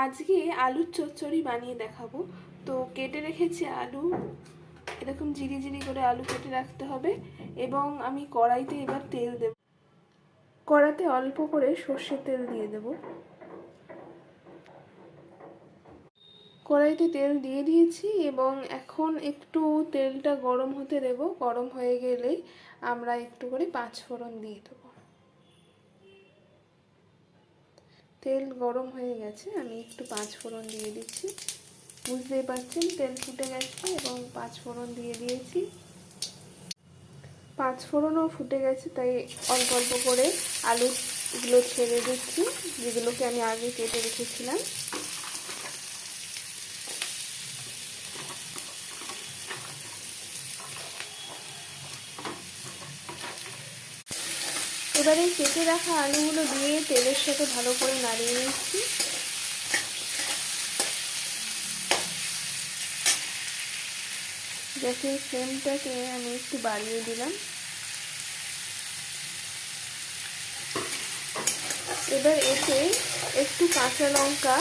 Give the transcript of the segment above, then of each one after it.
আজকে আলুর চচ্চড়ি বানিয়ে দেখাবো। তো কেটে রেখেছি আলু, এরকম জিরি জিরি করে আলু কেটে রাখতে হবে। এবং আমি কড়াইতে এবার তেল দেব। কড়াতে অল্প করে সর্ষের তেল দিয়ে দেব। কড়াইতে তেল দিয়ে দিয়েছি এবং এখন একটু তেলটা গরম হতে দেব। গরম হয়ে গেলেই আমরা একটু করে পাঁচফোড়ন দিয়ে দেব। তেল গরম হয়ে গেছে, আমি একটু পাঁচফোড়ন দিয়ে দিচ্ছি। বুঝতেই পারছেন তেল ফুটে গেছে এবং পাঁচফোড়ন দিয়ে দিয়েছি। পাঁচফোড়নও ফুটে গেছে, তাই অল্প অল্প করে আলুগুলো ছেড়ে দিচ্ছি, যেগুলোকে আমি আগে কেটে রেখেছিলাম। এবারে কেটে রাখা আলুগুলো দিয়ে তেলের সাথে ভালো করে নাড়িয়ে নিচ্ছি। গ্যাসের ফ্লেমটাকে আমি একটু বাড়িয়ে দিলাম। এবার এতে একটু কাঁচা লঙ্কা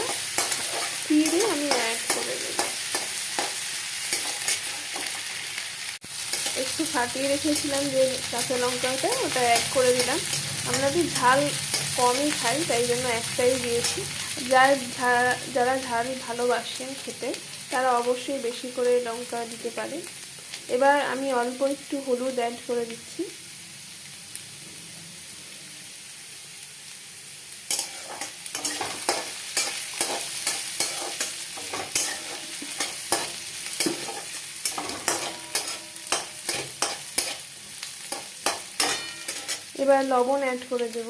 চিড়ে আমি অ্যাড করে দেব। একটু ফাটিয়ে রেখেছিলাম যে কাঁচা লঙ্কাটা, ওটা অ্যাড করে দিলাম। আমরা তো ঝাল কমই খাই, তাই জন্য একটাই দিয়েছি। যারা ঝাল ভালোবাসেন খেতে, তারা অবশ্যই বেশি করে লঙ্কা দিতে পারে। এবার আমি অল্প একটু হলুদ অ্যাড করে দিচ্ছি। এবার লবণ অ্যাড করে দেব।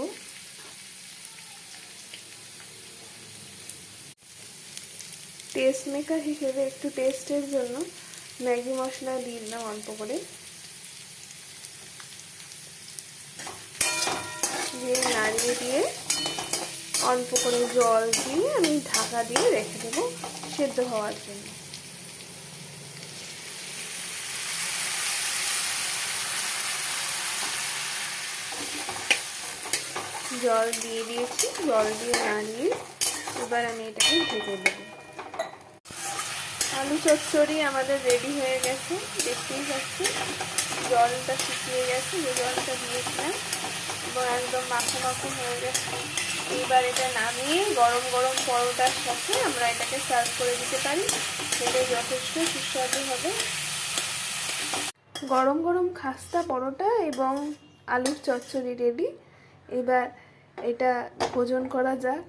টেস্ট মেকার হিসেবে একটু টেস্টের জন্য ম্যাগি মশলা দিয়ে দিলাম অল্প করে। দিয়ে নাড়িয়ে দিয়ে অল্প করে জল দিয়ে আমি ঢাকা দিয়ে রেখে দেবো সেদ্ধ হওয়ার জন্য। জল দিয়ে দিয়েছি, জল দিয়ে নাড়িয়ে এবার আমি এটাকে ভেজে দেব। আলু চচ্চড়ি আমাদের রেডি হয়ে গেছে, দেখতেই পাচ্ছি জলটা শুকিয়ে গেছে, যে জলটা দিয়েছিলাম, এবং একদম মাখো মাখো হয়ে গেছে। এইবার এটা নামিয়ে গরম গরম পরোটার সাথে আমরা এটাকে সার্ভ করে দিতে পারি, খেতে যথেষ্ট সুস্বাদু হবে। গরম গরম খাস্তা পরোটা এবং আলুর চচ্চড়ি রেডি। এবার এটা ভোজন করা যাক।